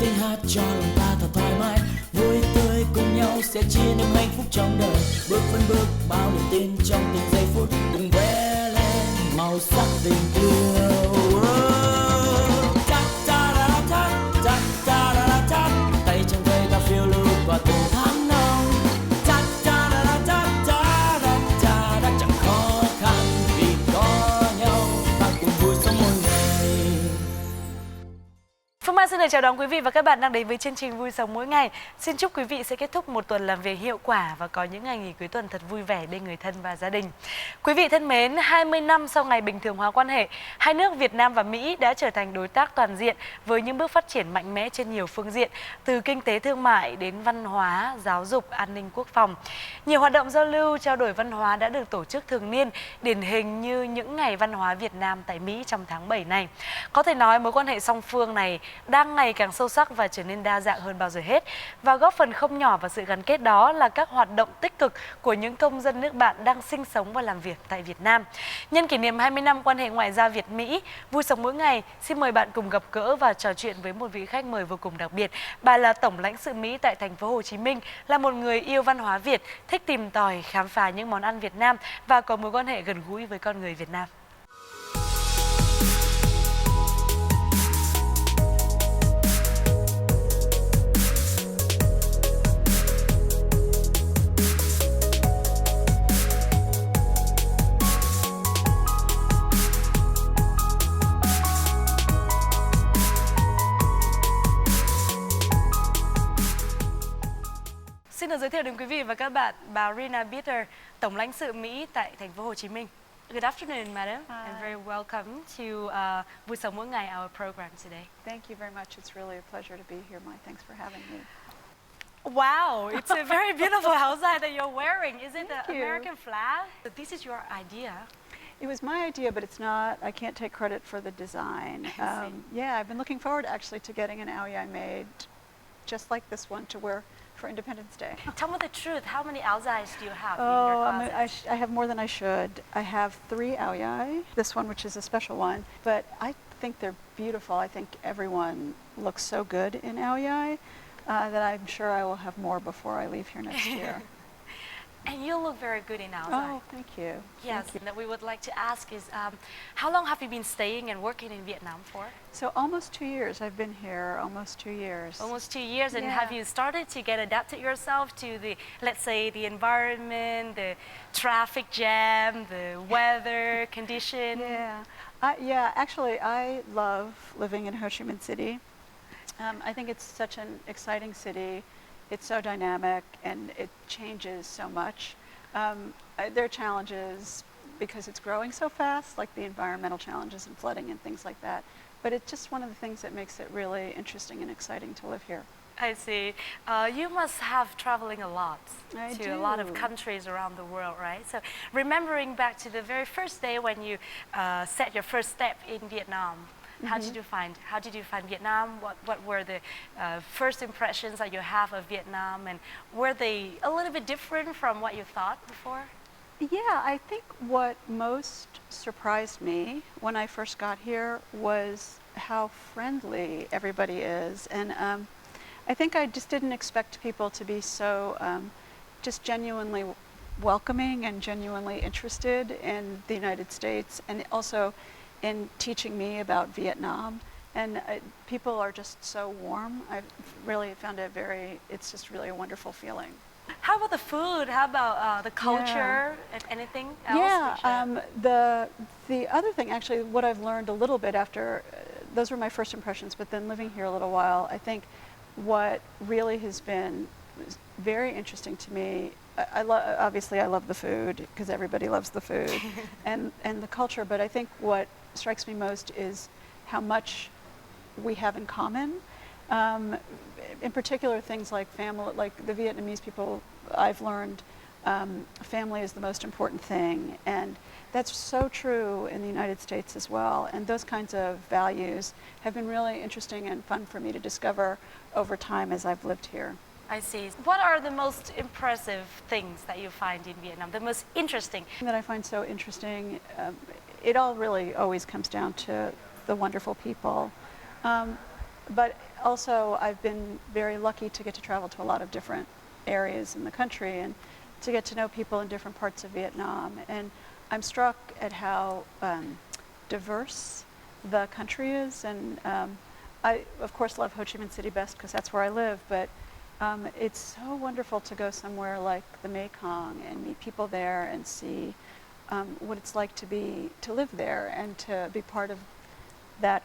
tiếng hát cho lòng ta thật thoải mái, vui tươi cùng nhau sẽ chia niềm hạnh phúc trong đời. Bước phân bước bao niềm tin trong từng giây phút, cùng vẽ lên màu sắc tình yêu. Ta ta da ta ta ta da ta, tay trong tay ta phiêu lưu qua từng tháng năm. Ta ta da ta ta da ta, đã chẳng khó khăn vì có nhau, ta cùng vui sống mỗi ngày. Phương Mai xin được chào đón quý vị và các bạn đang đến với chương trình Vui Sống Mỗi Ngày. Xin chúc quý vị sẽ kết thúc một tuần làm việc hiệu quả và có những ngày nghỉ cuối tuần thật vui vẻ bên người thân và gia đình. Quý vị thân mến, 20 năm sau ngày bình thường hóa quan hệ, hai nước Việt Nam và Mỹ đã trở thành đối tác toàn diện với những bước phát triển mạnh mẽ trên nhiều phương diện, từ kinh tế thương mại đến văn hóa, giáo dục, an ninh quốc phòng. Nhiều hoạt động giao lưu, trao đổi văn hóa đã được tổ chức thường niên, điển hình như những ngày văn hóa Việt Nam tại Mỹ trong tháng 7 này. Có thể nói mối quan hệ song phương này đang ngày càng sâu sắc và trở nên đa dạng hơn bao giờ hết. Và góp phần không nhỏ vào sự gắn kết đó là các hoạt động tích cực của những công dân nước bạn đang sinh sống và làm việc tại Việt Nam. Nhân kỷ niệm 20 năm quan hệ ngoại giao Việt-Mỹ, Vui Sống Mỗi Ngày xin mời bạn cùng gặp gỡ và trò chuyện với một vị khách mời vô cùng đặc biệt. Bà là Tổng lãnh sự Mỹ tại thành phố Hồ Chí Minh, là một người yêu văn hóa Việt, thích tìm tòi, khám phá những món ăn Việt Nam và có mối quan hệ gần gũi với con người Việt Nam. Xin được giới thiệu đến quý vị và các bạn bà Rina Bitter, Tổng lãnh sự Mỹ tại thành phố Hồ Chí Minh. Good afternoon, madam, and very welcome to Vui Sống Mỗi Ngày, our program today. Thank you very much. It's really a pleasure to be here, Mai. Thanks for having me. Wow, it's a very beautiful housai that you're wearing. Is it Thank the you. American flag? This is your idea. It was my idea, but it's not. I can't take credit for the design. Yeah, I've been looking forward actually to getting an aoyai made, just like this one, to wear for Independence Day. Tell me the truth. How many aozais do you have in your closet? I have more than I should. I have 3 aoyai. This one, which is a special one, but I think they're beautiful. I think everyone looks so good in aoyai that I'm sure I will have more before I leave here next year. And you look very good in aozai. Oh, thank you. Yes, Thank you. that we would like to ask is, how long have you been staying and working in Vietnam for? So almost 2 years. I've been here almost 2 years. Almost 2 years, and Yeah. have you started to get adapted yourself to the, let's say, the environment, the traffic jam, the weather condition? Yeah. Actually, I love living in Ho Chi Minh City. I think it's such an exciting city. It's so dynamic and it changes so much. There are challenges because it's growing so fast, like the environmental challenges and flooding and things like that. But it's just one of the things that makes it really interesting and exciting to live here. I see. You must have traveling a lot I to do. a lot of countries around the world, right? So remembering back to the very first day when you set your first step in Vietnam, how did you find Vietnam? What were the first impressions that you have of Vietnam, and were they a little bit different from what you thought before? Yeah, I think what most surprised me when I first got here was how friendly everybody is. And I think I just didn't expect people to be so just genuinely welcoming and genuinely interested in the United States, and also in teaching me about Vietnam. And people are just so warm. I've really found it's just really a wonderful feeling. How about the food? How about the culture? Anything else? Yeah, the other thing, actually, what I've learned a little bit after, those were my first impressions, but then living here a little while, I think what really has been very interesting to me, obviously I love the food, because everybody loves the food, and the culture, but I think what strikes me most is how much we have in common. In particular, things like family, like the Vietnamese people, I've learned family is the most important thing, and that's so true in the United States as well. And those kinds of values have been really interesting and fun for me to discover over time as I've lived here. I see. What are the most impressive things that you find in Vietnam, the most interesting? That I find so interesting, it all really always comes down to the wonderful people. but also I've been very lucky to get to travel to a lot of different areas in the country and to get to know people in different parts of Vietnam. And I'm struck at how diverse the country is. And I, of course, love Ho Chi Minh City best because that's where I live. But it's so wonderful to go somewhere like the Mekong and meet people there and see what it's like to live there and to be part of that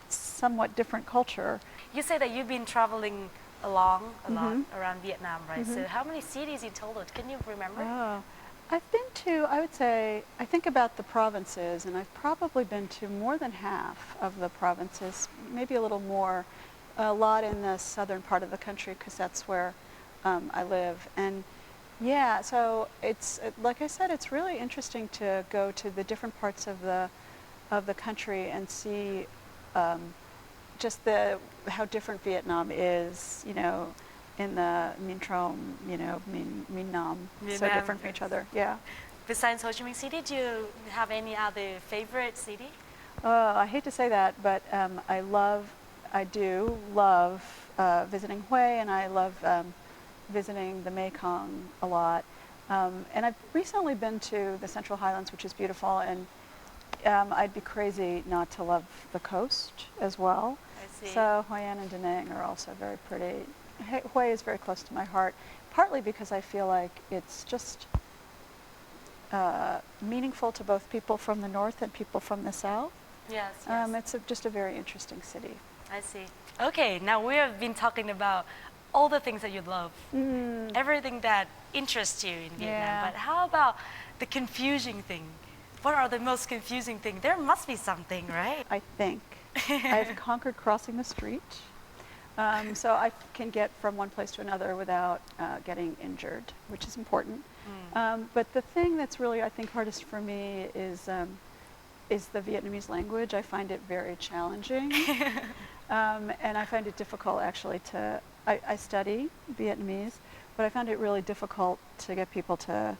somewhat different culture. You say that you've been traveling a lot around Vietnam, right? So how many cities in total? Can you remember? Oh, I've been to, I would say, I think about the provinces, and I've probably been to more than half of the provinces, maybe a little more, a lot in the southern part of the country because that's where I live. And yeah, so it's, like I said, it's really interesting to go to the different parts of the country and see just how different Vietnam is, you know, in the Minh Trom, you know, Minh Nam, so different from each other. Yeah. Besides Ho Chi Minh City, do you have any other favorite city? I hate to say that, but I do love visiting Hue, and I love visiting the Mekong a lot. And I've recently been to the Central Highlands, which is beautiful, and I'd be crazy not to love the coast as well. I see. So Hoi An and Da Nang are also very pretty. Hue is very close to my heart, partly because I feel like it's just meaningful to both people from the north and people from the south. Yes. It's just a very interesting city. I see. Okay, now we have been talking about all the things that you love, everything that interests you in Vietnam. Yeah. But how about the confusing thing? What are the most confusing things? There must be something, right? I think I've conquered crossing the street, so I can get from one place to another without getting injured, which is important. But the thing that's really, I think, hardest for me is the Vietnamese language. I find it very challenging, and I find it difficult actually to. I study Vietnamese, but I found it really difficult to get people to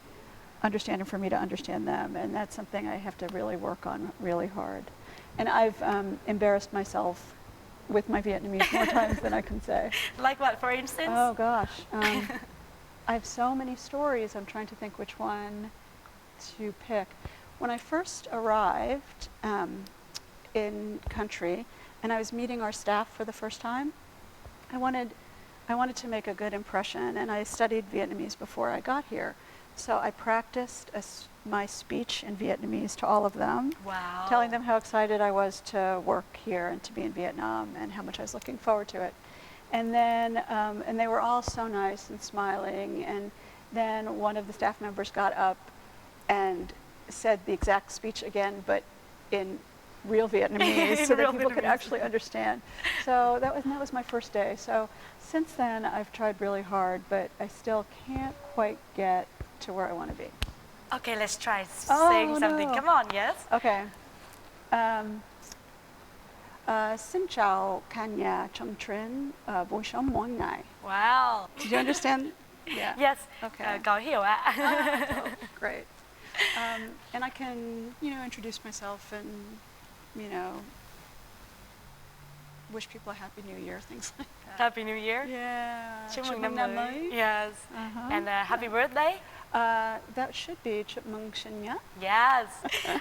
understand and for me to understand them, and that's something I have to really work on really hard. And I've embarrassed myself with my Vietnamese more times than I can say. Like what, for instance? Oh gosh, I have so many stories. I'm trying to think which one to pick. When I first arrived in country and I was meeting our staff for the first time, I wanted to make a good impression, and I studied Vietnamese before I got here. So I practiced my speech in Vietnamese to all of them, Wow. telling them how excited I was to work here and to be in Vietnam and how much I was looking forward to it. And then, and they were all so nice and smiling. And then one of the staff members got up and said the exact speech again, but in real Vietnamese, so that people could actually understand. So that was my first day. So since then, I've tried really hard, but I still can't quite get to where I want to be. Okay, let's try saying something. No. Come on, yes? Okay. Xin chào cả nhà trong truyện buổi sống mỗi ngày. Wow. Did you understand? Yeah. Yes. Okay. Có hiểu ạ. Oh, great. And I can, introduce myself and, wish people a Happy New Year, things like that. Happy New Year. Yeah. Chúc mừng năm mới. Yes. And happy birthday. That should be chúc mừng sinh nhật. Yes.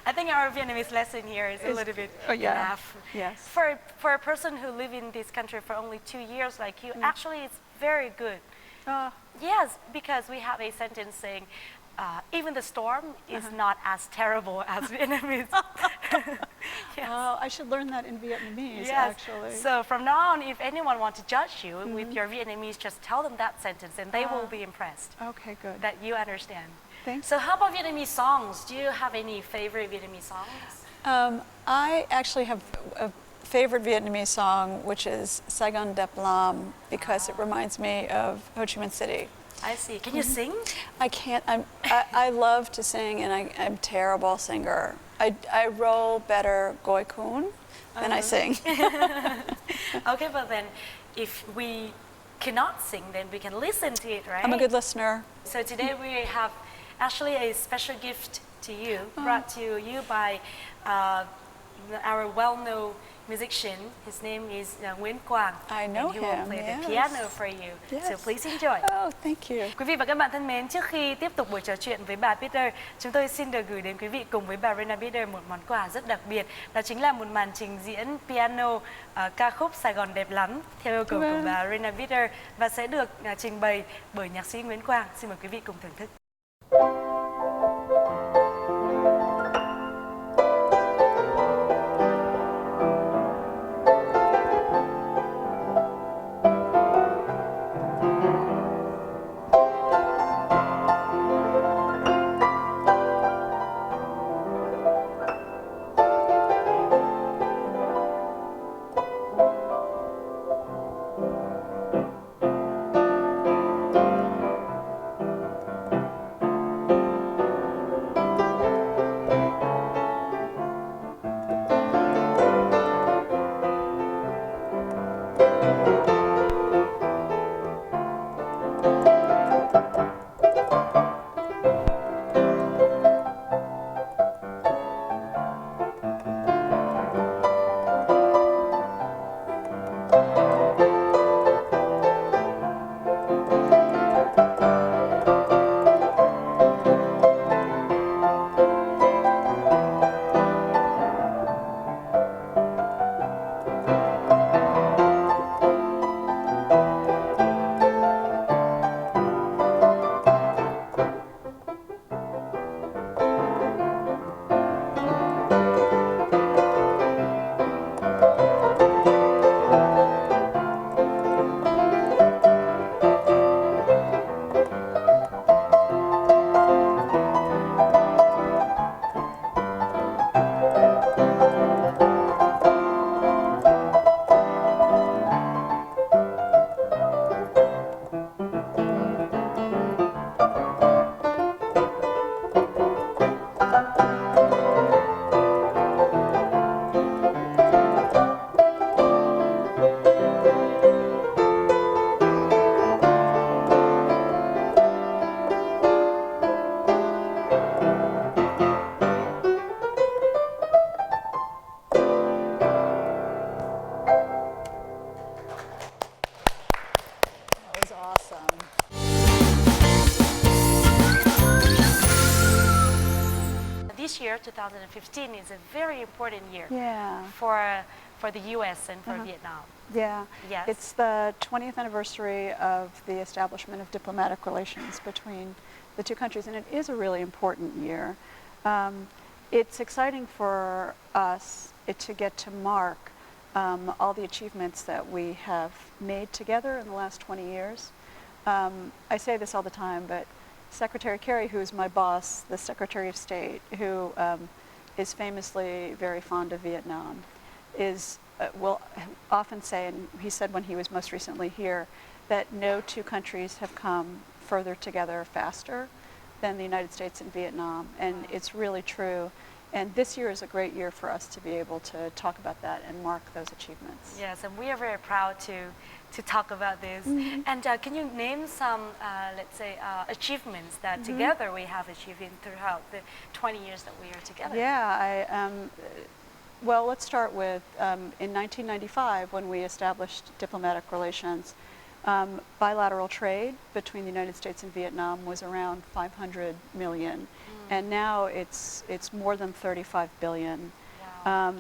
I think our Vietnamese lesson here is a little bit enough. Yes. For a person who live in this country for only 2 years like you, actually it's very good. Yes, because we have a sentence saying, even the storm is not as terrible as Vietnamese. Yes. I should learn that in Vietnamese, yes. actually. So from now on, if anyone wants to judge you with your Vietnamese, just tell them that sentence and they will be impressed. Okay, good. That you understand. Thanks. So how about Vietnamese songs? Do you have any favorite Vietnamese songs? I actually have a favorite Vietnamese song, which is Saigon Dep Lam, because it reminds me of Ho Chi Minh City. I see. Can you sing? I can't. I love to sing, and I'm a terrible singer. I roll better goi kun than I sing. Okay, but then if we cannot sing, then we can listen to it, right? I'm a good listener. So today we have actually a special gift to you, brought to you by our well-known musician. His name is Nguyễn Quang. I know and he will him, play yes. the piano for you. Yes. So please enjoy. Oh, thank you. Quý vị và các bạn thân mến, trước khi tiếp tục buổi trò chuyện với bà Peter, chúng tôi xin được gửi đến quý vị cùng với bà Rena Peter một món quà rất đặc biệt. Đó chính là một màn trình diễn piano ca khúc Sài Gòn đẹp lắm theo yêu cầu của bà Rena Peter và sẽ được trình bày bởi nhạc sĩ Nguyễn Quang. Xin mời quý vị cùng thưởng thức. This year, 2015, is a very important year for the U.S. and for Vietnam. Yeah, Yes. It's the 20th anniversary of the establishment of diplomatic relations between the two countries, and it is a really important year. It's exciting for us to get to mark all the achievements that we have made together in the last 20 years. I say this all the time, but Secretary Kerry, who is my boss, the Secretary of State, who is famously very fond of Vietnam, will often say, and he said when he was most recently here, that no two countries have come further together faster than the United States and Vietnam, and it's really true. And this year is a great year for us to be able to talk about that and mark those achievements. Yes, and we are very proud to talk about this. And can you name some, let's say, achievements that together we have achieved throughout the 20 years that we are together? Yeah, well, let's start with in 1995 when we established diplomatic relations. Bilateral trade between the United States and Vietnam was around 500 million, and now it's more than 35 billion. Wow.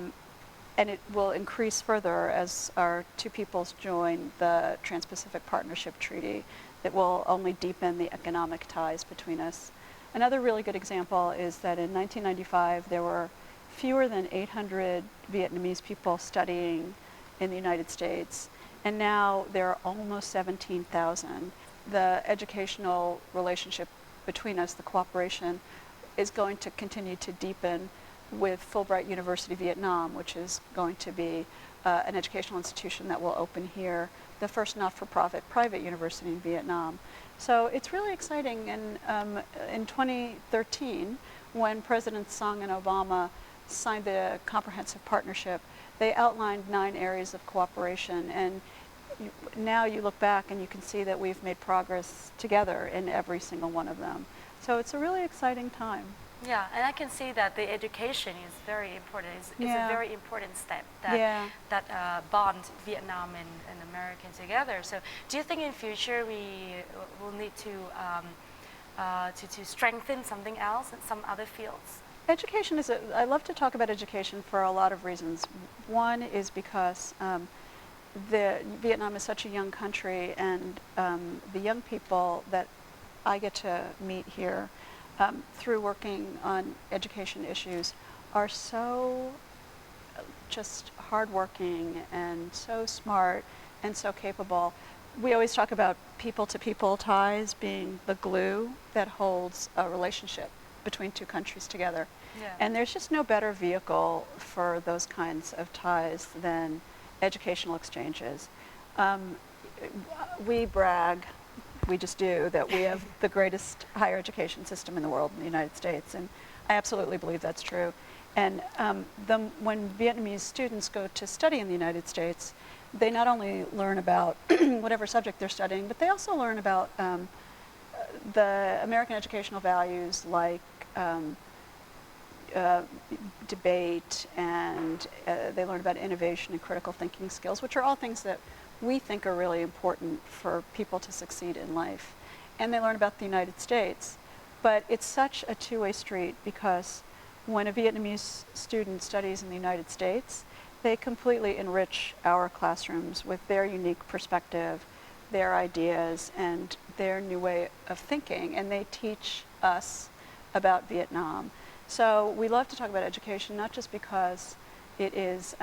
And it will increase further as our two peoples join the Trans-Pacific Partnership Treaty that will only deepen the economic ties between us. Another really good example is that in 1995 there were fewer than 800 Vietnamese people studying in the United States, and now there are almost 17,000. The educational relationship between us, the cooperation, is going to continue to deepen with Fulbright University Vietnam, which is going to be an educational institution that will open here, the first not-for-profit private university in Vietnam. So it's really exciting. And in 2013, when Presidents Song and Obama signed the comprehensive partnership, they outlined 9 areas of cooperation. And now you look back and you can see that we've made progress together in every single one of them. So it's a really exciting time. Yeah, and I can see that the education is very important. It's Yeah. a very important step that Yeah. bond Vietnam and America together. So, do you think in future we will need to strengthen something else in some other fields? Education is I love to talk about education for a lot of reasons. One is because Vietnam is such a young country, and the young people that I get to meet here through working on education issues are so just hardworking and so smart and so capable. We always talk about people-to-people ties being the glue that holds a relationship between two countries together. Yeah. And there's just no better vehicle for those kinds of ties than educational exchanges. We brag, we just do, that we have the greatest higher education system in the world in the United States, and I absolutely believe that's true. And when Vietnamese students go to study in the United States, they not only learn about whatever subject they're studying, but they also learn about the American educational values like debate, and they learn about innovation and critical thinking skills, which are all things that we think are really important for people to succeed in life. And they learn about the United States. But it's such a two-way street, because when a Vietnamese student studies in the United States, they completely enrich our classrooms with their unique perspective, their ideas, and their new way of thinking, and they teach us about Vietnam. So we love to talk about education, not just because it is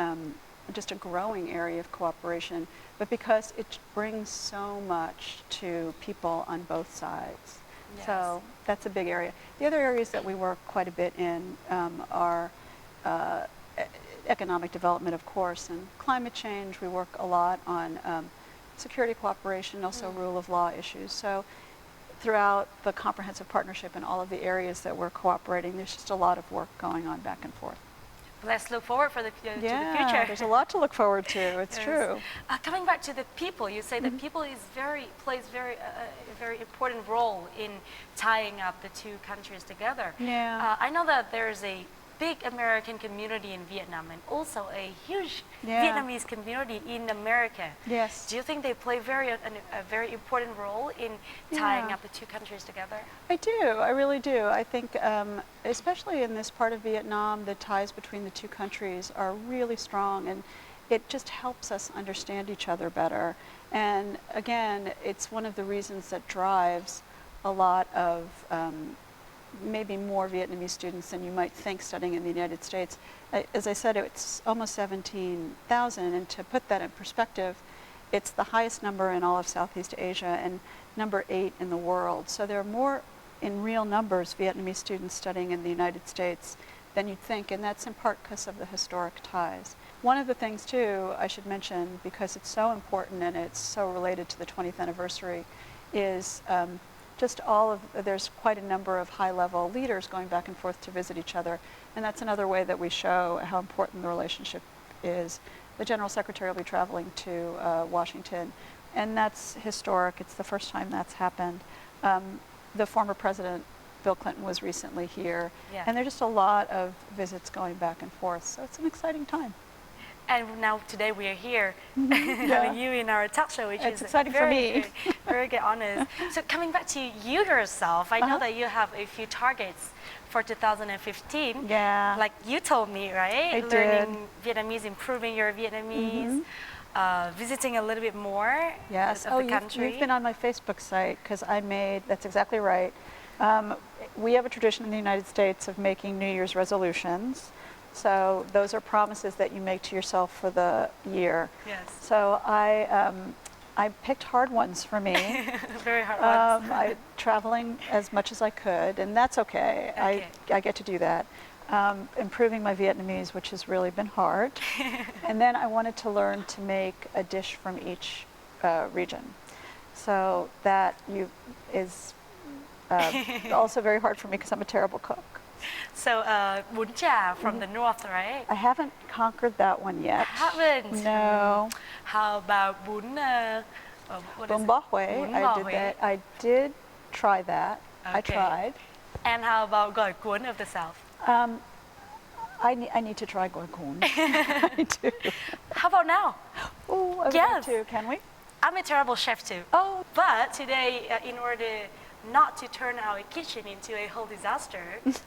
just a growing area of cooperation, but because it brings so much to people on both sides. Yes. So that's a big area. The other areas that we work quite a bit in are economic development, of course, and climate change. We work a lot on security cooperation, also rule of law issues. So throughout the comprehensive partnership in all of the areas that we're cooperating, there's just a lot of work going on back and forth. Let's look forward to the future. There's a lot to look forward to. It's Yes. true. Coming back to the people, you say that people plays a very important role in tying up the two countries together. Yeah. I know that there's a big American community in Vietnam and also a huge Yeah. Vietnamese community in America. Yes. Do you think they play a very important role in tying Yeah. up the two countries together? I do. I really do. I think, especially in this part of Vietnam, the ties between the two countries are really strong, and it just helps us understand each other better. And again, it's one of the reasons that drives a lot of maybe more Vietnamese students than you might think studying in the United States. As I said, it's almost 17,000, and to put that in perspective, it's the highest number in all of Southeast Asia and number 8 in the world. So there are more, in real numbers, Vietnamese students studying in the United States than you'd think, and that's in part because of the historic ties. One of the things, too, I should mention, because it's so important and it's so related to the 20th anniversary, is there's quite a number of high-level leaders going back and forth to visit each other, and that's another way that we show how important the relationship is. The General Secretary will be traveling to Washington, and that's historic. It's the first time that's happened. The former President, Bill Clinton, was recently here, Yeah. and there's just a lot of visits going back and forth, so it's an exciting time. And now today we are here Yeah. having you in our talk show, which It's is exciting for me. very good honors. So coming back to you yourself, I know that you have a few targets for 2015. Yeah. Like you told me, right? I did. Learning Vietnamese, improving your Vietnamese, visiting a little bit more Yes. of the country. You've been on my Facebook site, because that's exactly right. We have a tradition in the United States of making New Year's resolutions. So those are promises that you make to yourself for the year. Yes. So I picked hard ones for me. Very hard ones. Traveling as much as I could, and that's okay. I get to do that. Improving my Vietnamese, which has really been hard. And then I wanted to learn to make a dish from each region. So that is also very hard for me, because I'm a terrible cook. So bún chả from the north, right? I haven't conquered that one yet. Haven't? No. How about bún? What is Bún it? bò Huế, Bún I bò did Huế. that. I did try that. I Okay. tried. And how about gỏi cuốn of the South? I need to try gỏi cuốn. I do. How about now? Oh, I would Yes. like to. Can we? I'm a terrible chef too. Oh, But today, in order not to turn our kitchen into a whole disaster,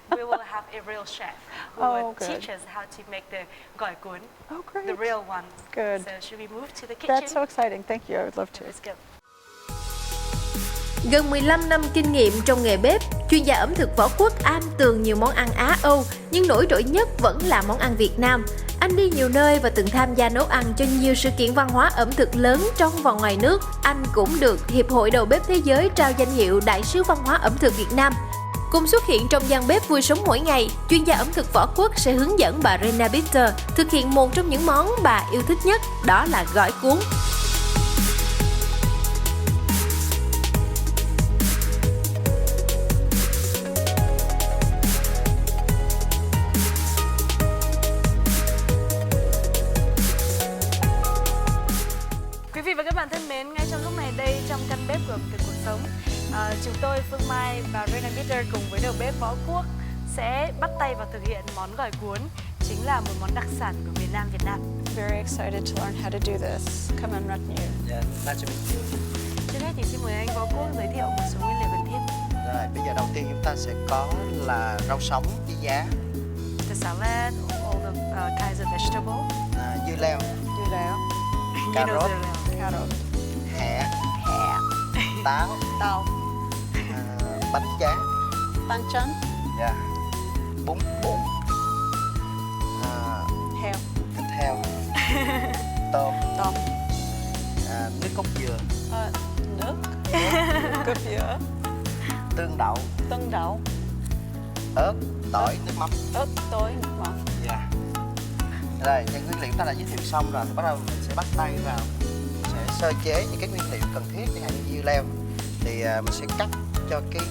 we will have a real chef who Oh, will good. teach us how to make the gỏi cuốn, oh, great. the real one. Good. So should we move to the kitchen? That's so exciting. Thank you. I would love to. Let's go. Gần 15 năm kinh nghiệm trong nghề bếp, chuyên gia ẩm thực Võ Quốc am tường nhiều món ăn Á Âu, nhưng nổi trội nhất vẫn là món ăn Việt Nam. Anh đi nhiều nơi và từng tham gia nấu ăn cho nhiều sự kiện văn hóa ẩm thực lớn trong và ngoài nước. Anh cũng được Hiệp hội Đầu bếp Thế giới trao danh hiệu Đại sứ văn hóa ẩm thực Việt Nam. Cùng xuất hiện trong gian bếp vui sống mỗi ngày, chuyên gia ẩm thực Võ Quốc sẽ hướng dẫn bà Rena Bitter thực hiện một trong những món bà yêu thích nhất, đó là gỏi cuốn. Quý vị và các bạn thân mến, ngay trong lúc này đây trong căn bếp của ẩm thực cuộc sống, chúng tôi Phương Mai và Rena Bitter cùng với đầu bếp Võ Quốc sẽ bắt tay vào thực hiện món gỏi cuốn, chính là một món đặc sản của miền Nam Việt Nam. Very excited to learn how to do this. Come on, Ratnu. Dạ, nice to meet you. Trước hết thì xin mời anh Võ Quốc giới thiệu một số nguyên liệu cần thiết. Rồi, bây giờ đầu tiên chúng ta sẽ có là rau sống với giá, The salad, all the kinds of vegetable. dưa leo, Do that. cà You know rốt, the- Carrot. hẹ, Hẹ. táo, Tao. bánh tráng, Banchan. dạ, bún, Heo. thịt heo, tôm, Tôm. nước cốt dừa, Nước. Good dừa. tương đậu, Tương đậu. ớt, tỏi, nước mắm. Ớt tỏi nước mắm. Dạ. Rồi, những nguyên liệu ta đã giới thiệu xong rồi thì bắt đầu mình sẽ bắt tay vào, sẽ sơ chế những cái nguyên liệu cần thiết, chẳng hạn như dưa leo thì mình sẽ cắt cho cái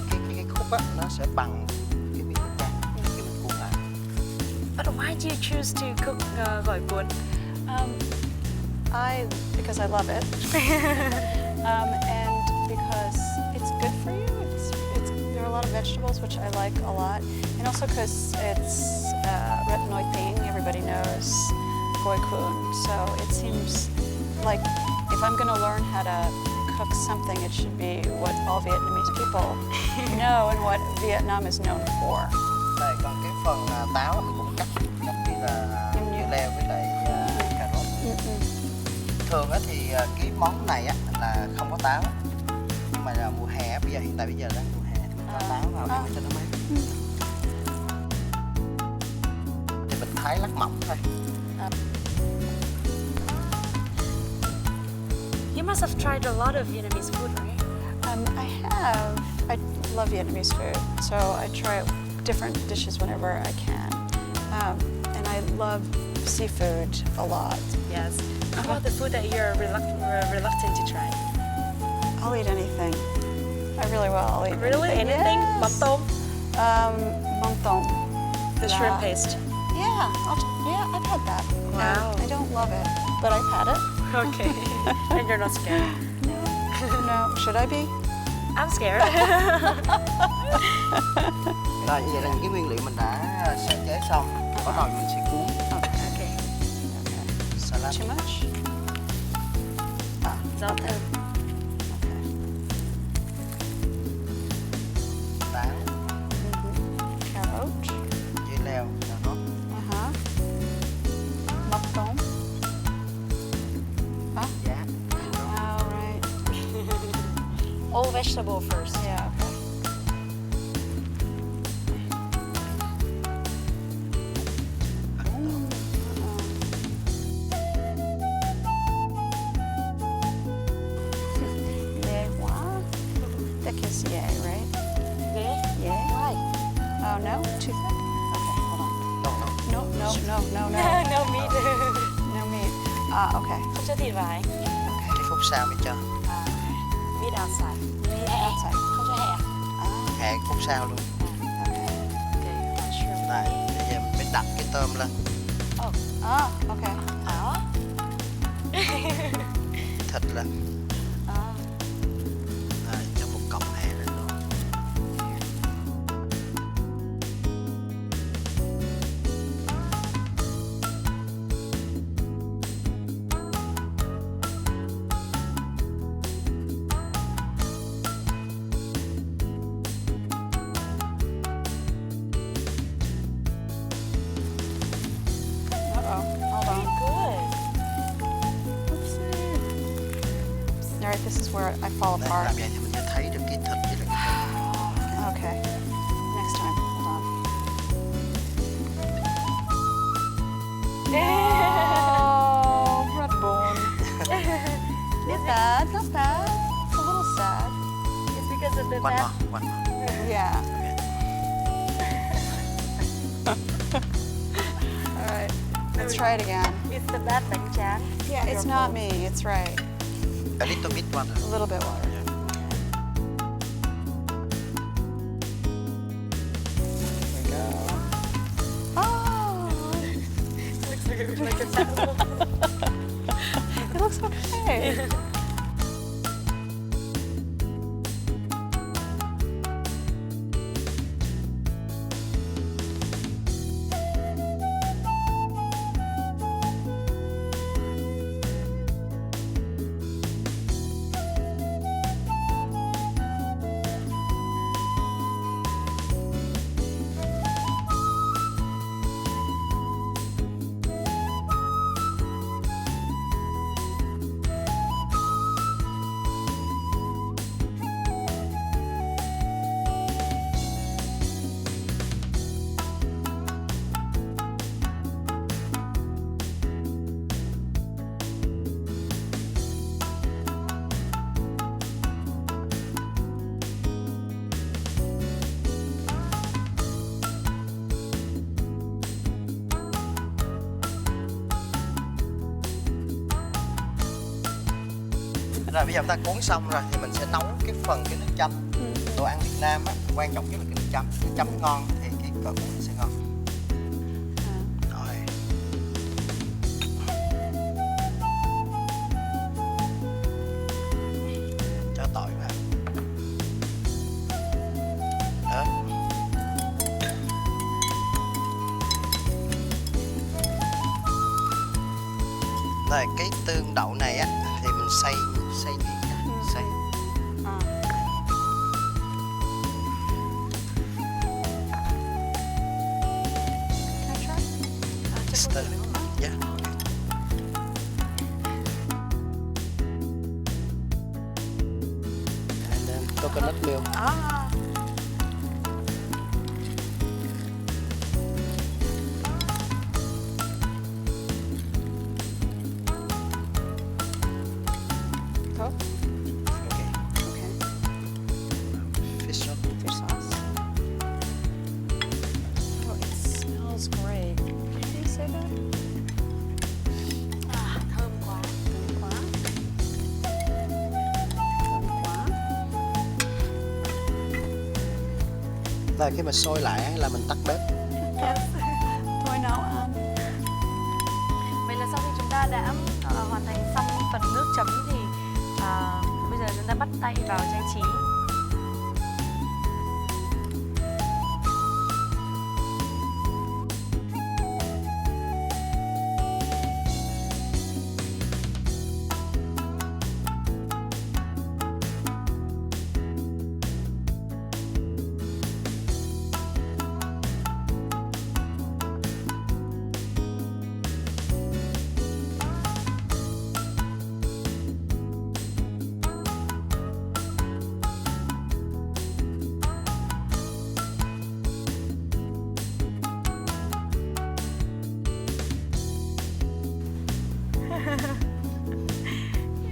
khúc á nó sẽ bằng cái miếng thịt rang khi mình cuốn lại. But why do you choose to cook gỏi cuốn? Because I love it, and because it's good for you. There are a lot of vegetables which I like a lot, and also because it's retinoid thing. Everybody knows gỏi cuốn, so it seems like if I'm going to learn how to cook something, it should be what all Vietnamese people know and what Vietnam is known for. Đây, còn cái phần táo mình cũng cắt như là dưa leo với lại cà rốt. Thường á thì cái món này á là không có táo, nhưng mà là mùa hè bây giờ hiện giờ đang mùa hè thì mình có táo vào để cho nó mát. Thì mình thái lát mỏng thôi. You must have tried a lot of Vietnamese food, right? I have. I love Vietnamese food, so I try different dishes whenever I can. And I love seafood a lot. Yes. How about the food that you're reluctant to try? I'll eat anything. I really will. I'll eat Really? anything. Anything? Yes. Mắm tôm? Mắm tôm. The shrimp paste. Yeah, I've had that. Wow. I don't love it, but I've had it. Okay. And you're not scared? No, should I be? I'm scared. Rồi, như vậy là những cái nguyên liệu mình đã sơ chế xong. Bắt đầu mình sẽ cuốn. Okay. Salad. Too much? Rau thơm. Táo, Carrot. dưa leo, cà rốt. Mắm tôm. Giá. Oh, right. All vegetable first. Yeah, okay. Yay, wow. Thick is yay, right? Yeah. Yay. Why? Oh, no? Too thick? Okay, hold on. No. No. No meat. No meat. Okay. Không cho thịt vào anh. Cái khúc sau mới cho. Meat outside. Meat outside. Không cho hẹ. Hẹ khúc sau luôn. Okay. Okay. Mushroom. Đây, bây giờ mình mới đặt cái tôm lên. Okay. Đó. Thịt lên. Rồi, cho một cọng hẹ lên luôn. All right, this is where I fall Đấy, apart. làm vậy thì mình sẽ thấy được cái thịt với lại cái tôm. Okay. Next time. Hold on. Oh, red bone. Not bad. Not bad. It's a little sad. It's because of the One fat. more, one more. Yeah. All right. Let's try it again. It's the bad bánh tráng. Yeah, it's not me. It's right. A little bit water. A little bit water. Here we go. Oh! It looks okay. Rồi bây giờ chúng ta cuốn xong rồi thì mình sẽ nấu cái phần cái nước chấm. Đồ ăn Việt Nam á, quan trọng nhất là cái nước chấm. Nước chấm ngon thì cái cơm nó sẽ ngon. Rồi. Cho tỏi vào. Đó. Rồi cái tương đậu này á thì mình xay nhuyễn ra, xay. Can I try? Stir. Yeah. And then coconut milk. Ah. Go. Okay. Okay. Fish sauce. Fish sauce. Oh, it smells great. Did you say that? Thơm quá. Thơm quá. Thơm quá. Rồi khi mà sôi lại á, là mình tắt bếp. Thôi nào ăn. Vậy là sau khi chúng ta đã hoàn thành xong phần nước chấm thì bây giờ chúng ta bắt tay vào trang trí.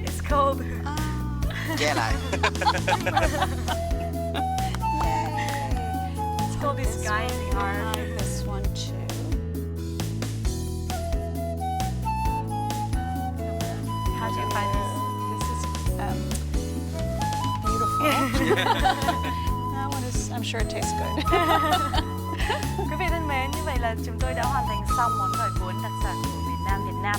It's cold. Che lại. It's called disguising art. This one too. How do you find this? This is beautiful. That one is, I'm sure it tastes good. Quý vị thân mến, như vậy là chúng tôi đã hoàn thành xong món gỏi cuốn đặc sản của miền Nam Việt Nam.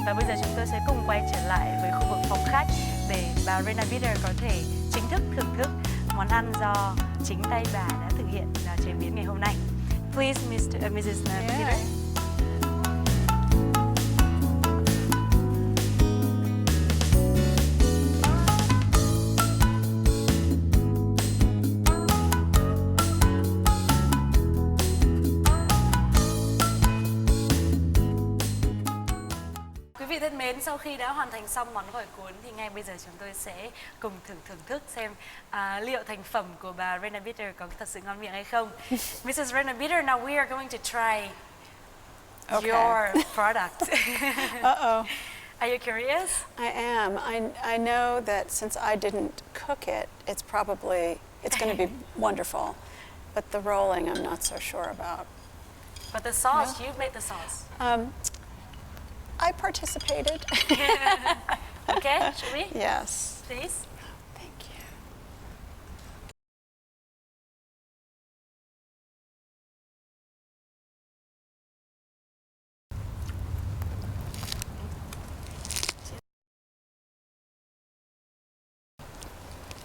Và bây giờ chúng tôi sẽ cùng quay trở lại với khu vực phòng khách để bà Rena Bitter có thể chính thức thưởng thức món ăn do chính tay bà đã thực hiện và chế biến ngày hôm nay. Please, Mrs. Bitter. mến, sau khi đã hoàn thành xong món gỏi cuốn thì ngay bây giờ chúng tôi sẽ cùng thưởng thức xem liệu thành phẩm của bà Rena Bitter có thật sự ngon miệng hay không. Mrs. Rena Bitter, now we are going to try your product. Uh-oh. Are you curious? I am. I know that since I didn't cook it, it's going to be wonderful. But the rolling, I'm not so sure about. But the sauce, you made the sauce. I participated. Okay, should we? Yes. Please. Thank you.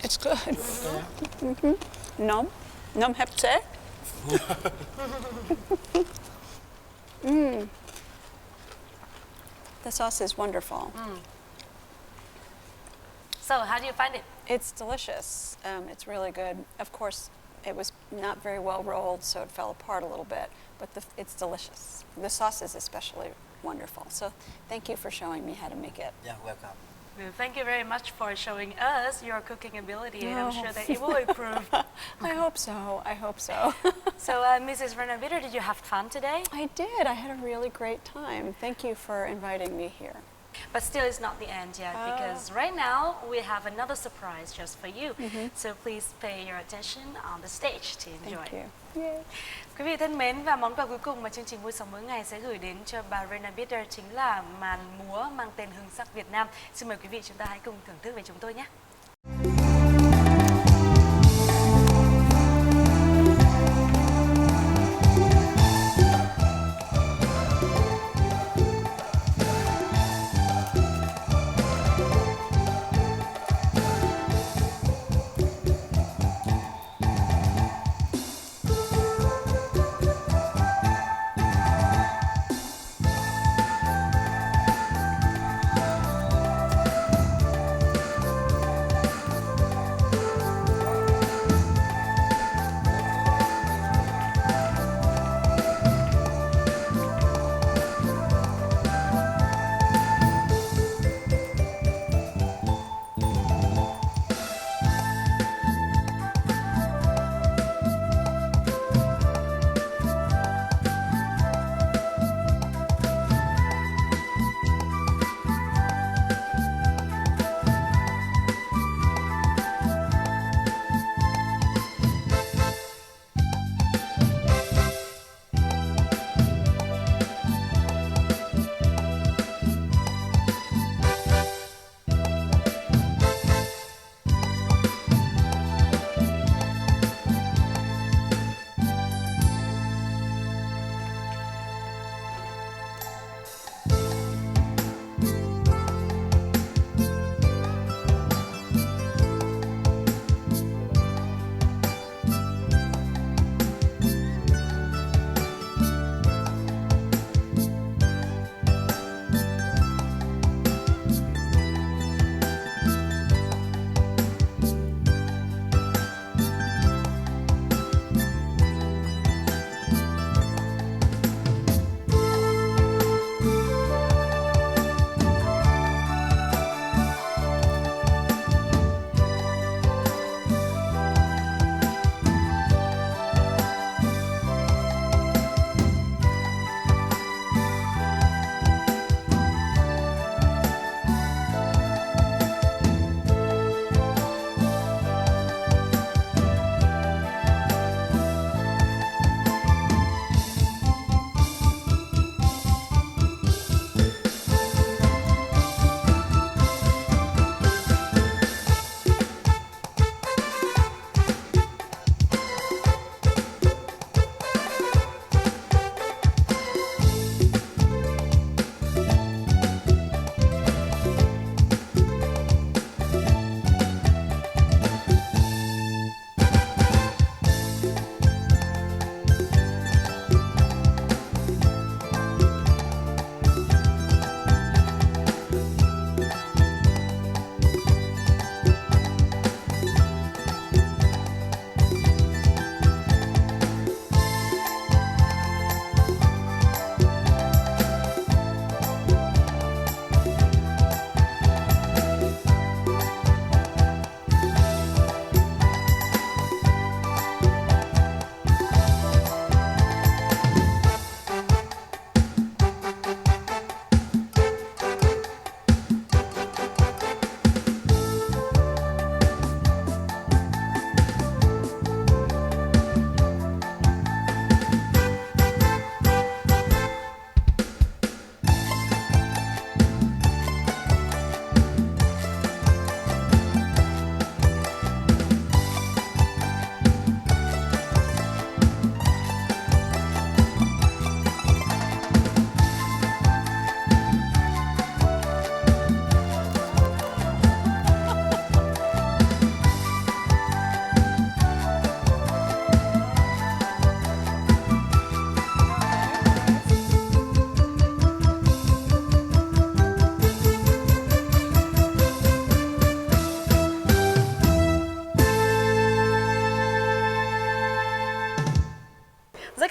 It's good. Nom. Nom hepse. The sauce is wonderful. So, how do you find it? It's delicious. It's really good. Of course, it was not very well rolled, so it fell apart a little bit, but it's delicious. The sauce is especially wonderful. So thank you for showing me how to make it. Yeah, welcome. Well, thank you very much for showing us your cooking ability, and I'm sure that it will improve. I hope so. I hope so. So, Mrs. Rena Bitter, did you have fun today? I did. I had a really great time. Thank you for inviting me here. But still, it's not the end yet, because right now we have another surprise just for you. So please pay your attention on the stage to enjoy. Thank you. Yay. Quý vị thân mến, và món quà cuối cùng mà chương trình Vui Sống Mỗi Ngày sẽ gửi đến cho bà Rena Bitter chính là màn múa mang tên Hương Sắc Việt Nam. Xin mời quý vị chúng ta hãy cùng thưởng thức với chúng tôi nhé.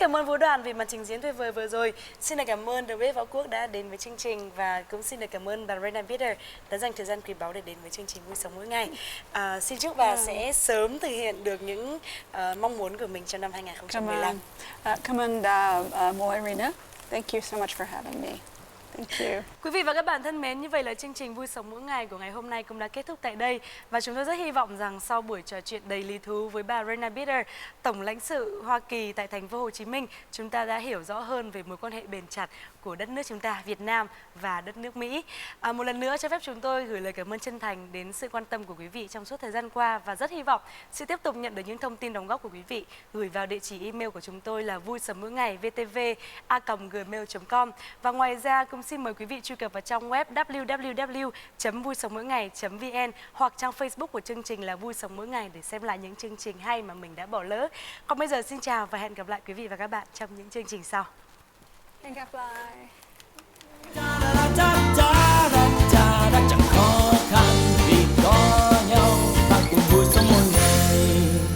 cảm ơn Vũ Đoàn vì màn trình diễn tuyệt vời vừa rồi. Xin được cảm ơn đầu bếp Võ Quốc đã đến với chương trình và cũng xin được cảm ơn bà Rena Peter đã dành thời gian quý báu để đến với chương trình Vui Sống Mỗi Ngày. Xin chúc bà sẽ sớm thực hiện được những mong muốn của mình trong năm 2015. Come on, Moirina. Thank you so much for having me. Thank you. Quý vị và các bạn thân mến, như vậy là chương trình Vui Sống Mỗi Ngày của ngày hôm nay cũng đã kết thúc tại đây. Và chúng tôi rất hy vọng rằng sau buổi trò chuyện đầy lý thú với bà Rena Peter, Tổng lãnh sự Hoa Kỳ tại thành phố Hồ Chí Minh, chúng ta đã hiểu rõ hơn về mối quan hệ bền chặt của đất nước chúng ta, Việt Nam và đất nước Mỹ. Một lần nữa cho phép chúng tôi gửi lời cảm ơn chân thành đến sự quan tâm của quý vị trong suốt thời gian qua và rất hy vọng sẽ tiếp tục nhận được những thông tin đóng góp của quý vị gửi vào địa chỉ email của chúng tôi là vui sống mỗi ngày vtv@gmail.com. Và ngoài ra cũng xin mời quý vị truy cập vào trang web www.vuisongmỗi-ngày.vn hoặc trang Facebook của chương trình là Vui Sống Mỗi Ngày để xem lại những chương trình hay mà mình đã bỏ lỡ. Còn bây giờ xin chào và hẹn gặp lại quý vị và các bạn trong những chương trình sau. Hẹn gặp lại.